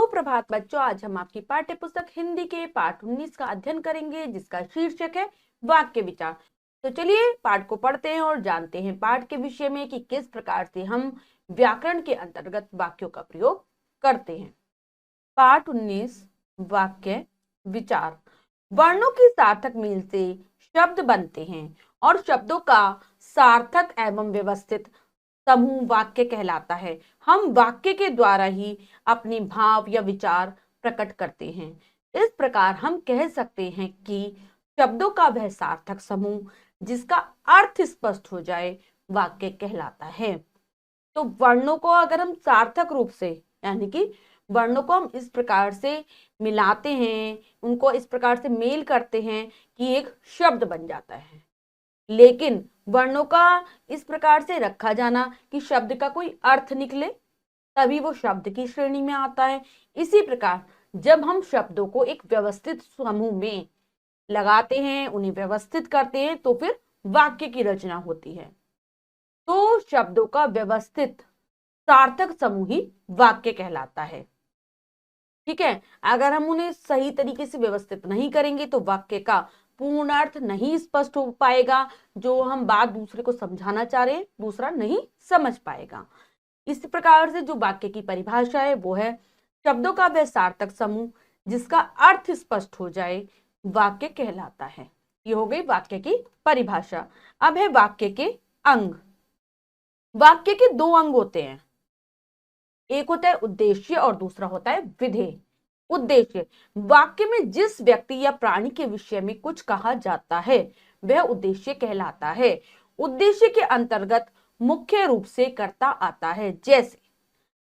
सुप्रभात बच्चों, आज हम आपकी पाठ्य पुस्तक हिंदी के पाठ 19 का अध्ययन करेंगे, जिसका शीर्षक है वाक्य विचार। तो चलिए पाठ को पढ़ते हैं और जानते हैं पाठ के विषय में कि किस प्रकार से हम व्याकरण के अंतर्गत वाक्यों का प्रयोग करते हैं। पाठ 19 वाक्य विचार। वर्णों की सार्थक मेल से शब्द बनते हैं और शब्दों का सार्थक एवं व्यवस्थित समूह वाक्य कहलाता है। हम वाक्य के द्वारा ही अपने भाव या विचार प्रकट करते हैं। इस प्रकार हम कह सकते हैं कि शब्दों का वह सार्थक समूह जिसका अर्थ स्पष्ट हो जाए वाक्य कहलाता है। तो वर्णों को अगर हम सार्थक रूप से, यानी कि वर्णों को हम इस प्रकार से मिलाते हैं, उनको इस प्रकार से मेल करते हैं कि एक शब्द बन जाता है। लेकिन वर्णों का इस प्रकार से रखा जाना कि शब्द का कोई अर्थ निकले, तभी वो शब्द की श्रेणी में आता है। इसी प्रकार जब हम शब्दों को एक व्यवस्थित समूह में लगाते हैं, उन्हें व्यवस्थित करते हैं, तो फिर वाक्य की रचना होती है। तो शब्दों का व्यवस्थित सार्थक समूह ही वाक्य कहलाता है। ठीक है, अगर हम उन्हें सही तरीके से व्यवस्थित नहीं करेंगे तो वाक्य का पूर्ण अर्थ नहीं स्पष्ट हो पाएगा। जो हम बात दूसरे को समझाना चाह रहे हैं, दूसरा नहीं समझ पाएगा। इस प्रकार से जो वाक्य की परिभाषा है वो है शब्दों का वह सार्थक समूह जिसका अर्थ स्पष्ट हो जाए वाक्य कहलाता है। ये हो गई वाक्य की परिभाषा। अब है वाक्य के अंग। वाक्य के दो अंग होते हैं, एक होता है उद्देश्य और दूसरा होता है विधेय। उद्देश्य, वाक्य में जिस व्यक्ति या प्राणी के विषय में कुछ कहा जाता है वह उद्देश्य कहलाता है। उद्देश्य के अंतर्गत मुख्य रूप से कर्ता आता है। जैसे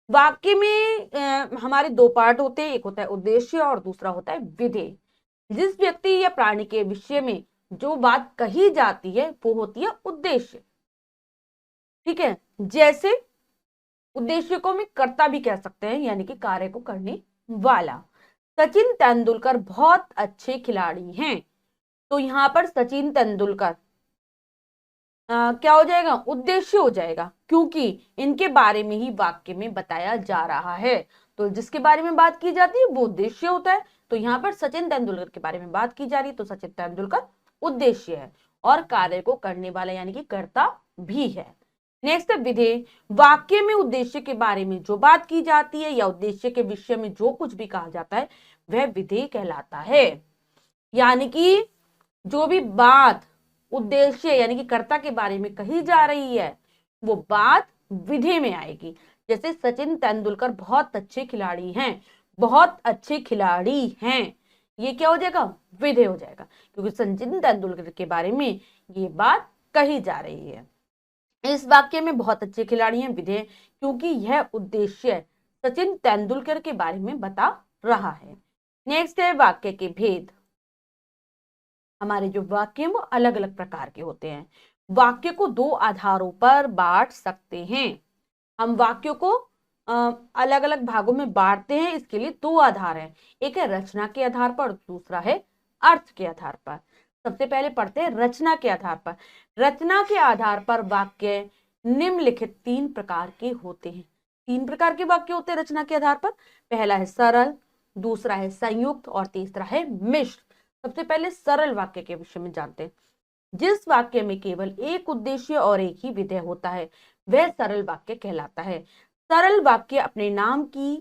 वाक्य में हमारे दो पार्ट होते हैं, एक होता है उद्देश्य और दूसरा होता है विधेय। जिस व्यक्ति या प्राणी के विषय में जो बात कही जाती है वो होती है उद्देश्य। ठीक है, जैसे उद्देश्य को हम कर्ता भी कह सकते हैं, यानी कि कार्य को करने वाला। सचिन तेंदुलकर बहुत अच्छे खिलाड़ी हैं। तो यहां पर सचिन तेंदुलकर क्या हो जाएगा, उद्देश्य हो जाएगा, क्योंकि इनके बारे में ही वाक्य में बताया जा रहा है। तो जिसके बारे में बात की जाती है वो उद्देश्य होता है। तो यहाँ पर सचिन तेंदुलकर के बारे में बात की जा रही है, तो सचिन तेंदुलकर उद्देश्य है और कार्य को करने वाला यानी कि कर्ता भी है। नेक्स्ट है विधेय। वाक्य में उद्देश्य के बारे में जो बात की जाती है या उद्देश्य के विषय में जो कुछ भी कहा जाता है वह विधेय कहलाता है। यानी कि जो भी बात उद्देश्य यानी कि कर्ता के बारे में कही जा रही है वो बात विधेय में आएगी। जैसे सचिन तेंदुलकर बहुत अच्छे खिलाड़ी हैं, बहुत अच्छे खिलाड़ी हैं, ये क्या हो जाएगा, विधेय हो जाएगा, क्योंकि सचिन तेंदुलकर के बारे में ये बात कही जा रही है। इस वाक्य में बहुत अच्छे खिलाड़ी हैं, विधेय, क्योंकि यह उद्देश्य सचिन तेंदुलकर के बारे में बता रहा है। नेक्स्ट है वाक्य के भेद। हमारे जो वाक्य हैं वो अलग अलग प्रकार के होते हैं। वाक्य को दो आधारों पर बांट सकते हैं। हम वाक्यों को अलग अलग भागों में बांटते हैं, इसके लिए दो आधार हैं, एक है रचना के आधार पर, दूसरा है अर्थ के आधार पर। सबसे पहले पढ़ते हैं रचना के आधार पर। रचना के आधार पर वाक्य निम्नलिखित तीन प्रकार के होते हैं। तीन प्रकार के वाक्य होते हैं रचना के आधार पर। पहला है सरल, दूसरा है संयुक्त और तीसरा है मिश्र। सबसे पहले सरल वाक्य के विषय में जानते हैं। जिस वाक्य में केवल एक उद्देश्य और एक ही विधेय होता है वह सरल वाक्य कहलाता है। सरल वाक्य अपने नाम की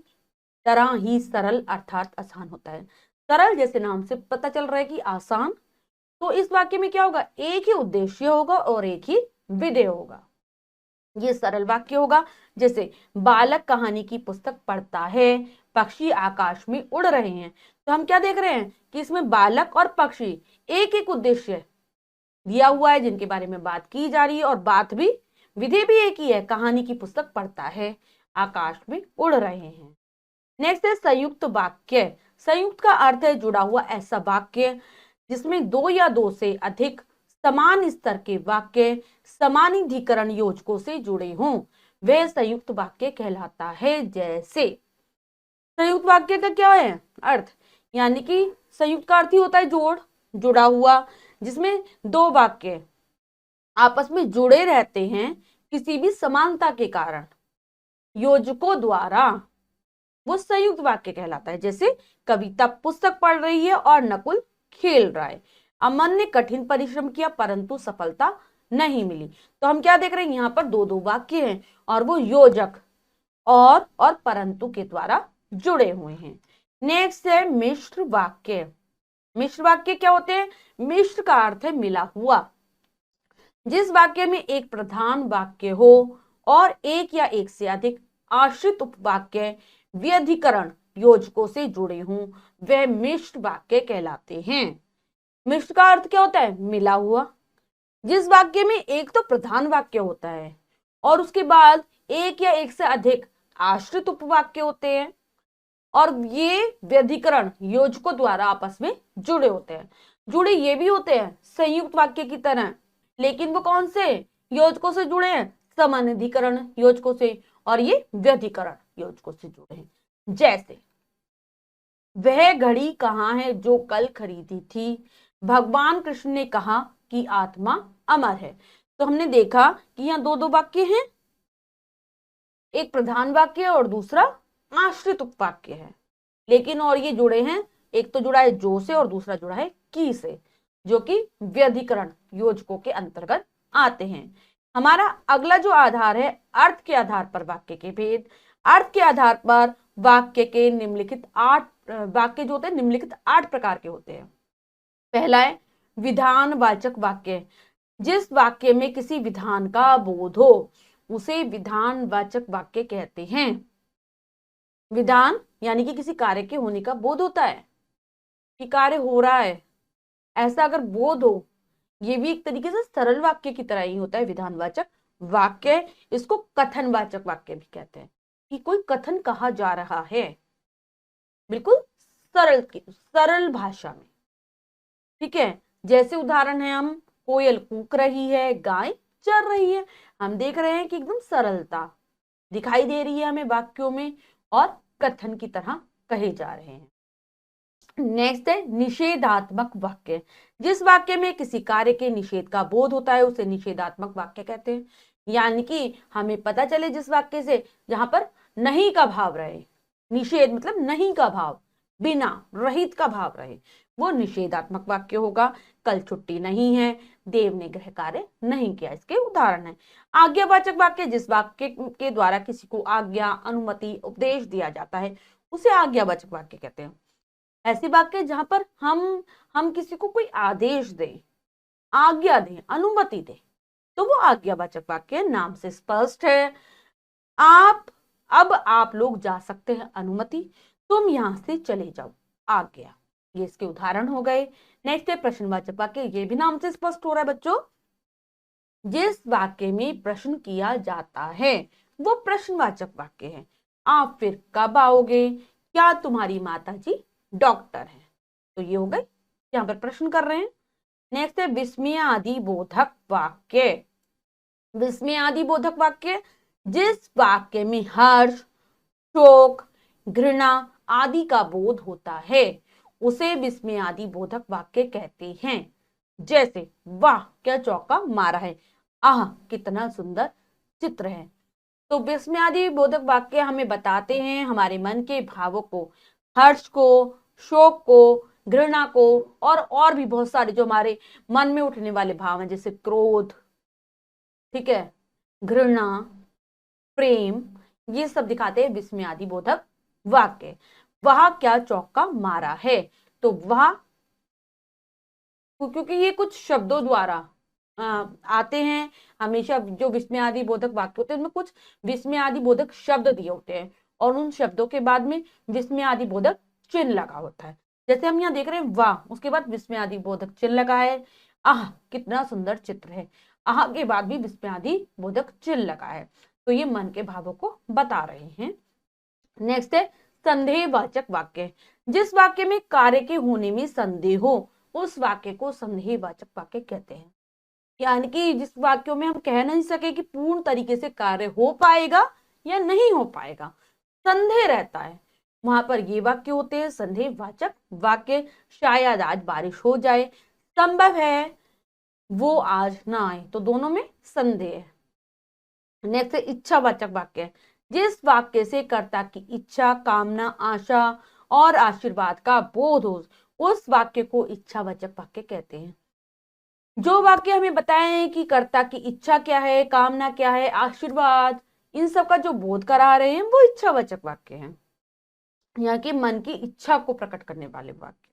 तरह ही सरल अर्थात आसान होता है। सरल जैसे नाम से पता चल रहा है कि आसान, तो इस वाक्य में क्या होगा, एक ही उद्देश्य होगा और एक ही विधेय होगा, ये सरल वाक्य होगा। जैसे बालक कहानी की पुस्तक पढ़ता है, पक्षी आकाश में उड़ रहे हैं। तो हम क्या देख रहे हैं कि इसमें बालक और पक्षी एक एक उद्देश्य दिया हुआ है जिनके बारे में बात की जा रही है, और बात भी, विधेय भी एक ही है, कहानी की पुस्तक पढ़ता है, आकाश में उड़ रहे हैं। नेक्स्ट है संयुक्त वाक्य। संयुक्त का अर्थ है जुड़ा हुआ ऐसा वाक्य जिसमें दो या दो से अधिक समान स्तर के वाक्य समानाधिकरण योजकों से जुड़े हों, वह संयुक्त वाक्य कहलाता है। जैसे संयुक्त वाक्य का क्या है अर्थ, यानी कि संयुक्त का अर्थ ही होता है जोड़, जुड़ा हुआ, जिसमें दो वाक्य आपस में जुड़े रहते हैं किसी भी समानता के कारण योजकों द्वारा वो संयुक्त वाक्य कहलाता है। जैसे कविता पुस्तक पढ़ रही है और नकुल खेल रहा है। अमन ने कठिन परिश्रम किया परंतु सफलता नहीं मिली। तो हम क्या देख रहे हैं, यहाँ पर दो दो वाक्य हैं और वो योजक और परंतु के द्वारा जुड़े हुए हैं। नेक्स्ट है मिश्र वाक्य। मिश्र वाक्य क्या होते हैं? मिश्र का अर्थ है मिला हुआ। जिस वाक्य में एक प्रधान वाक्य हो और एक या एक से अधिक आश्रित उपवाक्य व्यधिकरण योजकों से जुड़े हों, वह मिश्र वाक्य कहलाते हैं। मिश्र का अर्थ क्या होता है? मिला हुआ। जिस वाक्य में एक तो प्रधान वाक्य होता है और उसके बाद एक या एक से अधिक आश्रित उपवाक्य होते हैं और ये व्यधिकरण योजकों द्वारा आपस में जुड़े होते हैं। जुड़े ये भी होते हैं संयुक्त वाक्य की तरह, लेकिन वो कौन से योजकों से जुड़े हैं? समन्विधिकरण योजकों से, और ये व्यधिकरण योजकों से जुड़े हैं। जैसे वह घड़ी कहाँ है जो कल खरीदी थी? भगवान कृष्ण ने कहा कि आत्मा अमर है। तो हमने देखा कि यहाँ दो दो वाक्य हैं, एक प्रधान वाक्य और दूसरा आश्रित उपवाक्य है, लेकिन और ये जुड़े हैं, एक तो जुड़ा है जो से और दूसरा जुड़ा है की से, जो कि व्यधिकरण योजकों के अंतर्गत आते हैं। हमारा अगला जो आधार है अर्थ के आधार पर वाक्य के भेद। अर्थ के आधार पर वाक्य के निम्नलिखित वाक्य जो होते हैं निम्नलिखित 8 प्रकार के होते हैं। पहला है विधानवाचक वाक्य। जिस वाक्य में किसी विधान का बोध हो उसे विधानवाचक वाक्य कहते हैं। विधान यानी कि किसी कार्य के होने का बोध होता है कि कार्य हो रहा है, ऐसा अगर बोध हो, ये भी एक तरीके से सरल वाक्य की तरह ही होता है विधानवाचक वाक्य। इसको कथनवाचक वाक्य भी कहते हैं कि कोई कथन कहा जा रहा है बिल्कुल सरल भाषा में। ठीक है, जैसे उदाहरण है, हम कोयल कूक रही है, गाय चर रही है। हम देख रहे हैं कि एकदम सरलता दिखाई दे रही है हमें वाक्यों में और कथन की तरह कहे जा रहे हैं। नेक्स्ट है निषेधात्मक वाक्य। जिस वाक्य में किसी कार्य के निषेध का बोध होता है उसे निषेधात्मक वाक्य कहते हैं। यानी कि हमें पता चले जिस वाक्य से जहां पर नहीं का भाव रहे, निषेध मतलब नहीं का भाव, बिना रहित का भाव रहे, वो निषेधात्मक वाक्य होगा। कल छुट्टी नहीं है, देव ने गृह कार्य नहीं किया, इसके उदाहरण है। आज्ञावाचक वाक्य। जिस वाक्य के द्वारा किसी को आज्ञा, अनुमति, उपदेश दिया जाता है उसे आज्ञावाचक वाक्य कहते हैं। ऐसे वाक्य जहां पर हम किसी को कोई आदेश दें, आज्ञा दें, अनुमति दें, तो वो आज्ञावाचक वाक्य नाम से स्पष्ट है। आप लोग जा सकते हैं, अनुमति, तुम यहां से चले जाओ, आज्ञा। ये इसके उदाहरण हो गए। नेक्स्ट है प्रश्नवाचक वाक्य। ये भी नाम से स्पष्ट हो रहा है बच्चों। जिस वाक्य में प्रश्न किया जाता है वो प्रश्नवाचक वाक्य है। आप फिर कब आओगे? क्या तुम्हारी माताजी डॉक्टर है? तो ये हो गए, यहाँ पर प्रश्न कर रहे हैं। नेक्स्ट है विस्मयादि बोधक वाक्य। विस्मयादि बोधक वाक्य। जिस वाक्य में हर्ष, शोक, घृणा आदि का बोध होता है उसे विस्मयादि बोधक वाक्य कहते हैं। जैसे वाह क्या चौका मारा है, आह कितना सुंदर चित्र है। तो विस्मयादि बोधक वाक्य हमें बताते हैं हमारे मन के भावों को, हर्ष को, शोक को, घृणा को और भी बहुत सारे जो हमारे मन में उठने वाले भाव हैं, जैसे क्रोध, ठीक है, घृणा, प्रेम, ये सब दिखाते हैं विस्मयादि बोधक वाक्य। वह क्या चौका मारा है, तो वह, क्योंकि ये कुछ शब्दों द्वारा आते हैं। हमेशा जो विस्मयादि बोधक वाक्य होते हैं उनमें कुछ विस्मयादि बोधक शब्द दिए होते हैं और उन शब्दों के बाद में विस्मयादि बोधक चिन्ह लगा होता है। जैसे हम यहाँ देख रहे हैं वाह, उसके बाद विस्मयादि बोधक चिन्ह लगा है। आह कितना सुंदर चित्र है, आह के बाद भी विस्मयादि बोधक चिन्ह लगा है। तो ये मन के भावों को बता रहे हैं। नेक्स्ट है संदेहवाचक वाक्य। जिस वाक्य में कार्य के होने में संदेह हो उस वाक्य को संदेहवाचक वाक्य कहते हैं। यानी कि जिस वाक्यों में हम कह नहीं सके कि पूर्ण तरीके से कार्य हो पाएगा या नहीं हो पाएगा, संदेह रहता है, वहां पर ये वाक्य होते हैं संदेहवाचक वाक्य। शायद आज बारिश हो जाए, संभव है वो आज ना आए, तो दोनों में संदेह है। नेक्स्ट है इच्छावाचक वाक्य। जिस वाक्य से कर्ता की इच्छा, कामना, आशा और आशीर्वाद का बोध हो, उस वाक्य को इच्छावाचक वाक्य कहते हैं। जो वाक्य हमें बताए कि कर्ता की इच्छा क्या है, कामना क्या है, आशीर्वाद, इन सब का जो बोध करा रहे हैं, वो इच्छावाचक वाक्य हैं, यहाँ की मन की इच्छा को प्रकट करने वाले वाक्य।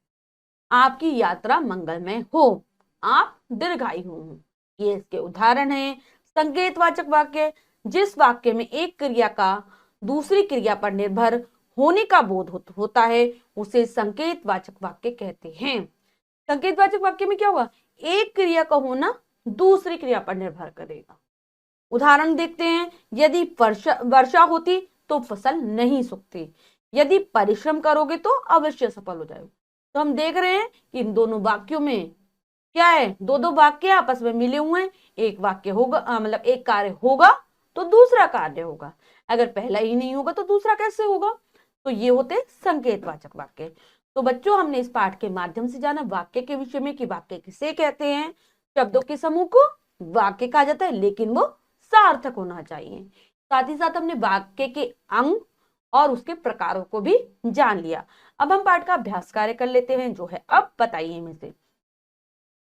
आपकी यात्रा मंगलमय हो, आप दीर्घायु हो, ये इसके उदाहरण हैं। संकेतवाचक वाक्य, जिस वाक्य में एक क्रिया का दूसरी क्रिया पर निर्भर होने का बोध होता है, उसे संकेतवाचक वाक्य कहते हैं। संकेतवाचक वाक्य में क्या होगा, एक क्रिया का होना दूसरी क्रिया पर निर्भर करेगा। उदाहरण देखते हैं, यदि वर्षा होती तो फसल नहीं सूखती, यदि परिश्रम करोगे तो अवश्य सफल हो जाओगे। तो हम देख रहे हैं कि इन दोनों वाक्यों में क्या है, दो दो वाक्य आपस में मिले हुए हैं। एक वाक्य होगा, मतलब एक कार्य होगा तो दूसरा कार्य होगा, अगर पहला ही नहीं होगा तो दूसरा कैसे होगा। तो ये होते संकेतवाचक वाक्य। तो बच्चों, हमने इस पाठ के माध्यम से जाना वाक्य के विषय में कि वाक्य किसे कहते हैं। शब्दों के समूह को वाक्य कहा जाता है, लेकिन वो सार्थक होना चाहिए। साथ ही साथ हमने वाक्य के अंग और उसके प्रकारों को भी जान लिया। अब हम पाठ का अभ्यास कार्य कर लेते हैं, जो है अब बताइए में से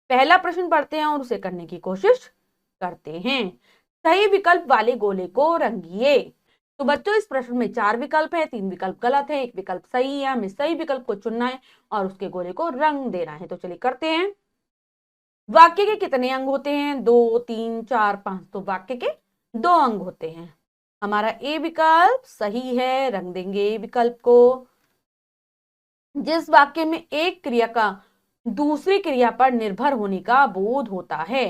पहला प्रश्न पढ़ते हैं और उसे करने की कोशिश करते हैं। सही विकल्प वाले गोले को रंगिए। तो बच्चों, इस प्रश्न में 4 विकल्प है, 3 विकल्प गलत है, 1 विकल्प सही है। हमें सही विकल्प को चुनना है और उसके गोले को रंग देना है। तो चलिए करते हैं। वाक्य के कितने अंग होते हैं, 2, 3, 4, 5। तो वाक्य के 2 अंग होते हैं। हमारा ए विकल्प सही है, रंग देंगे ए विकल्प को। जिस वाक्य में एक क्रिया का दूसरी क्रिया पर निर्भर होने का बोध होता है,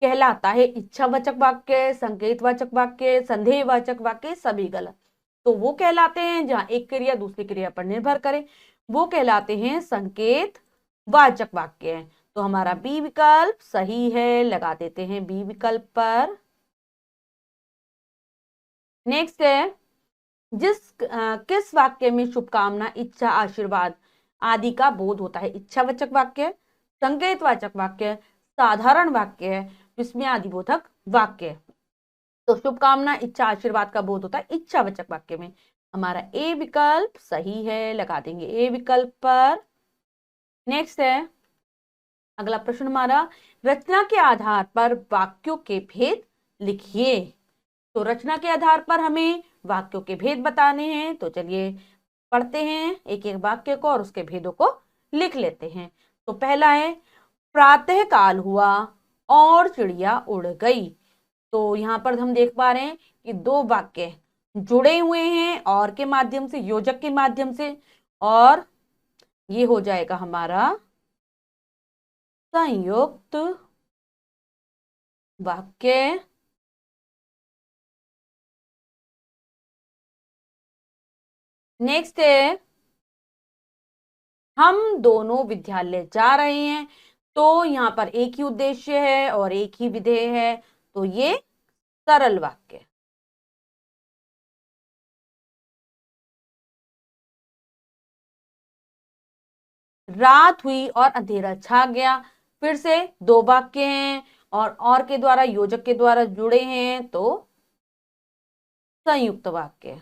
कहलाता है इच्छावाचक वाक्य, संकेतवाचक वाक्य, संदेहवाचक वाक्य, सभी गलत। तो वो कहलाते हैं जहां एक क्रिया दूसरी क्रिया पर निर्भर करे, वो कहलाते हैं संकेतवाचक वाक्य। तो हमारा बी विकल्प सही है, लगा देते हैं बी विकल्प पर। नेक्स्ट है, किस वाक्य में शुभकामना, इच्छा, आशीर्वाद आदि का बोध होता है। इच्छावाचक वाक्य, संकेतवाचक वाक्य, साधारण वाक्य, विस्मयादिबोधक वाक्य। तो शुभकामना, इच्छा, आशीर्वाद का बोध होता है इच्छावाचक वाक्य में। हमारा ए विकल्प सही है, लगा देंगे ए विकल्प पर। नेक्स्ट है अगला प्रश्न हमारा, रचना के आधार पर वाक्यों के भेद लिखिए। तो रचना के आधार पर हमें वाक्यों के भेद बताने हैं। तो चलिए पढ़ते हैं एक एक वाक्य को और उसके भेदों को लिख लेते हैं। तो पहला है, प्रातः काल हुआ और चिड़िया उड़ गई। तो यहाँ पर हम देख पा रहे हैं कि 2 वाक्य जुड़े हुए हैं और के माध्यम से, योजक के माध्यम से, और ये हो जाएगा हमारा संयुक्त वाक्य। नेक्स्ट है, हम दोनों विद्यालय जा रहे हैं। तो यहाँ पर एक ही उद्देश्य है और एक ही विधेय है, तो ये सरल वाक्य। रात हुई और अंधेरा छा गया, फिर से 2 वाक्य हैं और के द्वारा, योजक के द्वारा जुड़े हैं, तो संयुक्त वाक्य।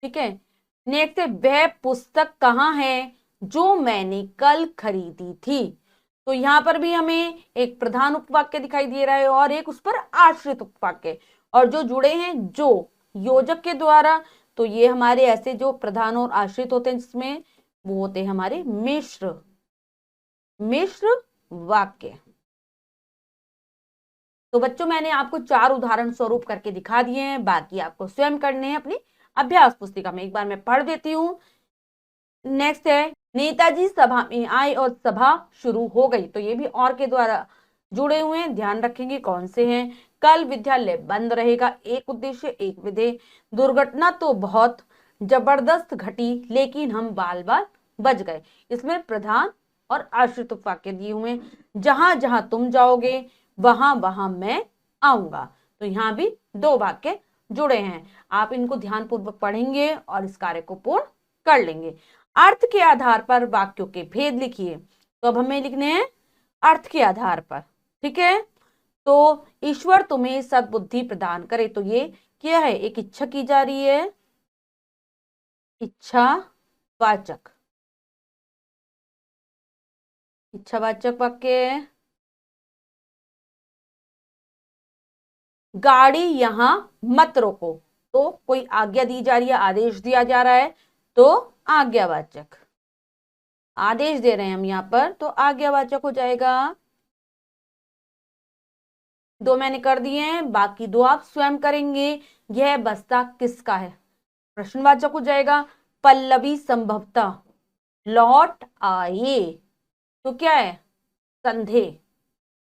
ठीक है। नेक्स्ट है, वह पुस्तक कहाँ है जो मैंने कल खरीदी थी। तो यहां पर भी हमें एक प्रधान उपवाक्य दिखाई दे रहा है और एक उस पर आश्रित उपवाक्य, और जो जुड़े हैं जो योजक के द्वारा। तो ये हमारे ऐसे जो प्रधान और आश्रित होते हैं, जिसमें वो होते हैं हमारे मिश्र मिश्र वाक्य। तो बच्चों, मैंने आपको 4 उदाहरण स्वरूप करके दिखा दिए हैं, बाकी आपको स्वयं करने हैं अपनी अभ्यास पुस्तिका में। एक बार मैं पढ़ देती हूँ। नेक्स्ट है, नेताजी सभा में आए और सभा शुरू हो गई। तो ये भी और के द्वारा जुड़े हुए हैं, ध्यान रखेंगे कौन से हैं। कल विद्यालय बंद रहेगा, एक उद्देश्य एक विधेय। दुर्घटना तो बहुत जबरदस्त घटी, लेकिन हम बाल बाल बच गए। इसमें प्रधान और आश्रित वाक्य दिए हुए हैं। जहां जहां तुम जाओगे वहां वहां मैं आऊंगा। तो यहाँ भी 2 वाक्य जुड़े हैं। आप इनको ध्यानपूर्वक पढ़ेंगे और इस कार्य को पूर्ण कर लेंगे। अर्थ के आधार पर वाक्यों के भेद लिखिए। तो अब हमें लिखने हैं अर्थ के आधार पर, ठीक है। तो ईश्वर तुम्हें सद्बुद्धि प्रदान करे, तो ये क्या है, एक इच्छा की जा रही है, इच्छावाचक, इच्छावाचक वाक्य है। गाड़ी यहां मत रोको, तो कोई आज्ञा दी जा रही है, आदेश दिया जा रहा है, तो आज्ञावाचक, आदेश दे रहे हैं हम यहां पर, तो आज्ञावाचक हो जाएगा। दो मैंने कर दिए हैं, बाकी दो आप स्वयं करेंगे। यह बस्ता किसका है, प्रश्नवाचक हो जाएगा। पल्लवी संभवतः लौट आए, तो क्या है, संदेह,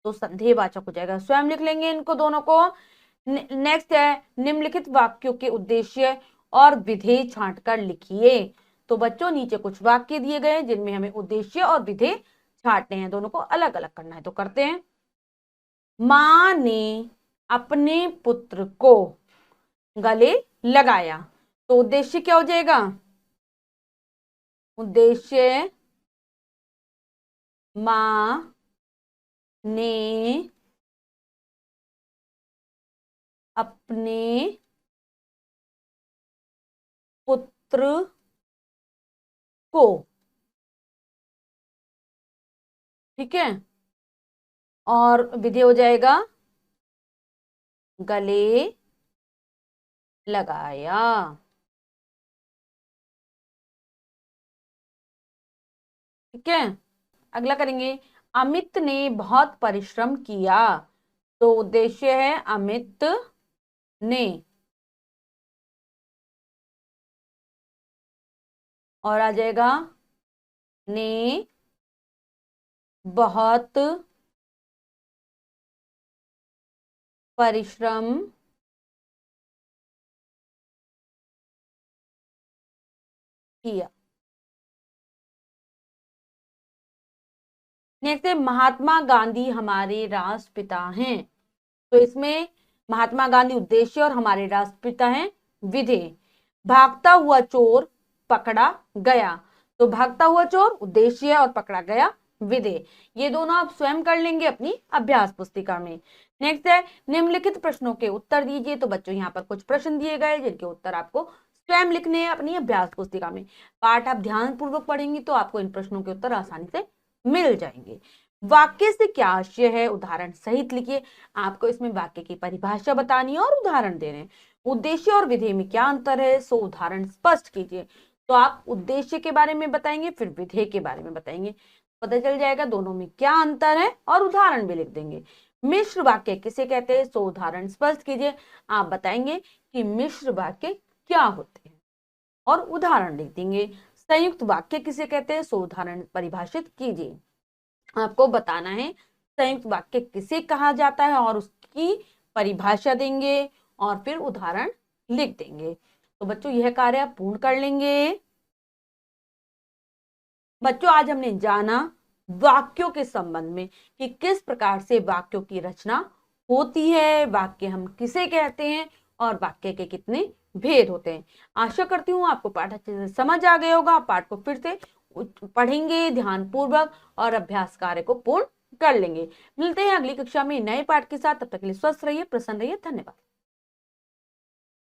तो संदेहवाचक हो जाएगा, स्वयं लिख लेंगे इनको दोनों को। नेक्स्ट है निम्नलिखित वाक्यों के उद्देश्य और विधेय छांटकर लिखिए। तो बच्चों नीचे कुछ वाक्य दिए गए हैं जिनमें हमें उद्देश्य और विधेय छांटने हैं, दोनों को अलग अलग करना है, तो करते हैं। मां ने अपने पुत्र को गले लगाया, तो उद्देश्य क्या हो जाएगा, उद्देश्य मां ने अपने पुत्र को, ठीक है, और विधेय हो जाएगा गले लगाया, ठीक है। अगला करेंगे, अमित ने बहुत परिश्रम किया, तो उद्देश्य है अमित ने, और आ जाएगा ने बहुत परिश्रम किया। नेक्स्ट है महात्मा गांधी हमारे राष्ट्रपिता हैं, तो इसमें महात्मा गांधी उद्देश्य और हमारे राष्ट्रपिता हैं विधेय। भागता हुआ चोर पकड़ा गया, तो भागता हुआ चोर उद्देश्य और पकड़ा गया विधेय। ये दोनों आप स्वयं कर लेंगे अपनी अभ्यास पुस्तिका में। नेक्स्ट है निम्नलिखित प्रश्नों के उत्तर दीजिए। तो बच्चों यहाँ पर कुछ प्रश्न दिए गए जिनके उत्तर आपको स्वयं लिखने हैं अपनी अभ्यास पुस्तिका में। पाठ आप ध्यान पूर्वक पढ़ेंगे तो आपको इन प्रश्नों के उत्तर आसानी से मिल जाएंगे। वाक्य से क्या आशय है, उदाहरण सहित लिखिए। आपको इसमें वाक्य की परिभाषा बतानी है और उदाहरण देने हैं। उद्देश्य और विधेय में क्या अंतर है, सो उदाहरण स्पष्ट कीजिए। तो आप उद्देश्य के बारे में बताएंगे, फिर विधेय के बारे में बताएंगे, पता चल जाएगा दोनों में क्या अंतर है, और उदाहरण भी लिख देंगे। मिश्र वाक्य किसे कहते हैं, सो उदाहरण स्पष्ट कीजिए। आप बताएंगे कि मिश्र वाक्य क्या होते हैं और उदाहरण लिख देंगे। संयुक्त वाक्य किसे कहते हैं, सो उदाहरण परिभाषित कीजिए। आपको बताना है संयुक्त वाक्य किसे कहा जाता है और उसकी परिभाषा देंगे और फिर उदाहरण लिख देंगे। तो बच्चों यह कार्य आप पूर्ण कर लेंगे। बच्चों आज हमने जाना वाक्यों के संबंध में कि किस प्रकार से वाक्यों की रचना होती है, वाक्य हम किसे कहते हैं और वाक्य के कितने भेद होते हैं। आशा करती हूँ आपको पाठ अच्छे से समझ आ गया होगा। पाठ को फिर से पढ़ेंगे ध्यान पूर्वक और अभ्यास कार्य को पूर्ण कर लेंगे। मिलते हैं अगली कक्षा में नए पाठ के साथ, तब तक के लिए स्वस्थ रहिए, प्रसन्न रहिए, धन्यवाद।